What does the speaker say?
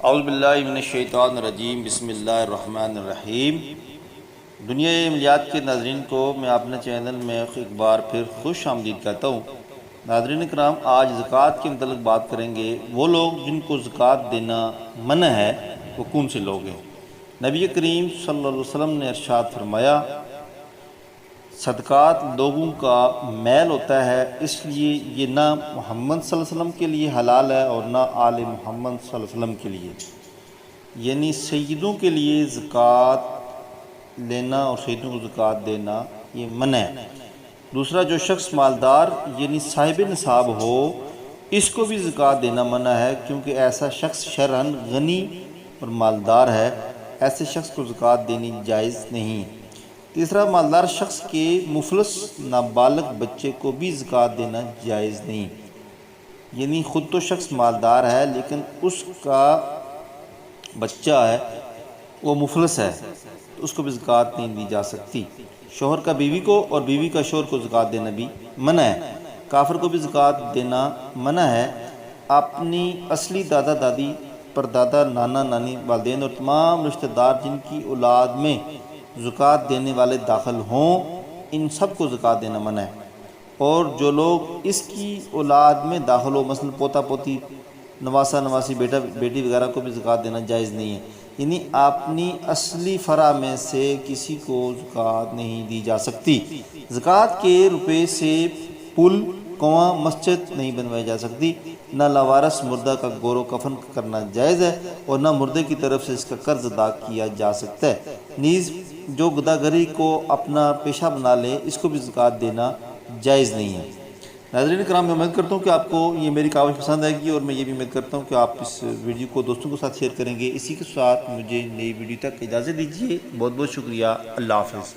اعوذ باللہ من الشیطان الرجیم، بسم اللہ الرحمن الرحیم۔ دنیا عملیات کے ناظرین کو میں اپنے چینل میں ایک بار پھر خوش آمدید کہتا ہوں۔ ناظرین کرام، آج زکوٰۃ کے متعلق بات کریں گے۔ وہ لوگ جن کو زکوٰۃ دینا منع ہے وہ کون سے لوگ ہیں؟ نبی کریم صلی اللہ علیہ وسلم نے ارشاد فرمایا، صدقات لوگوں کا میل ہوتا ہے، اس لیے یہ نہ محمد صلی اللہ علیہ وسلم کے لیے حلال ہے اور نہ آل محمد صلی اللہ علیہ وسلم کے لیے، یعنی سیدوں کے لیے زکوٰۃ لینا اور سیدوں کو زکوٰۃ دینا یہ منع ہے۔ دوسرا، جو شخص مالدار یعنی صاحب نصاب ہو، اس کو بھی زکوٰۃ دینا منع ہے، کیونکہ ایسا شخص شرعاً غنی اور مالدار ہے، ایسے شخص کو زکوٰۃ دینی جائز نہیں۔ تیسرا، مالدار شخص کے مفلس نابالغ بچے کو بھی زکوٰۃ دینا جائز نہیں، یعنی خود تو شخص مالدار ہے لیکن اس کا بچہ ہے وہ مفلس ہے تو اس کو بھی زکوٰۃ نہیں دی جا سکتی۔ شوہر کا بیوی کو اور بیوی کا شوہر کو زکوٰۃ دینا بھی منع ہے۔ کافر کو بھی زکوٰۃ دینا منع ہے۔ اپنی اصلی دادا دادی، پردادا، نانا نانی، والدین اور تمام رشتہ دار جن کی اولاد میں زکوٰۃ دینے والے داخل ہوں، ان سب کو زکوٰۃ دینا منع ہے۔ اور جو لوگ اس کی اولاد میں داخل ہو، مثلا پوتا پوتی، نواسا نواسی، بیٹا بیٹی وغیرہ کو بھی زکوٰۃ دینا جائز نہیں ہے، یعنی اپنی اصلی فرع میں سے کسی کو زکوٰۃ نہیں دی جا سکتی۔ زکوٰۃ کے روپے سے پل، کنواں، مسجد نہیں بنوائی جا سکتی۔ نہ لاوارث مردہ کا گور و کفن کرنا جائز ہے اور نہ مردے کی طرف سے اس کا قرض ادا کیا جا سکتا ہے۔ نیز جو گداگری کو اپنا پیشہ بنا لے، اس کو بھی زکوٰۃ دینا جائز نہیں ہے۔ ناظرین کرام، میں امید کرتا ہوں کہ آپ کو یہ میری کاوش پسند آئے گی، اور میں یہ بھی امید کرتا ہوں کہ آپ اس ویڈیو کو دوستوں کے ساتھ شیئر کریں گے۔ اسی کے ساتھ مجھے نئی ویڈیو تک اجازت دیجیے۔ بہت بہت شکریہ۔ اللہ حافظ۔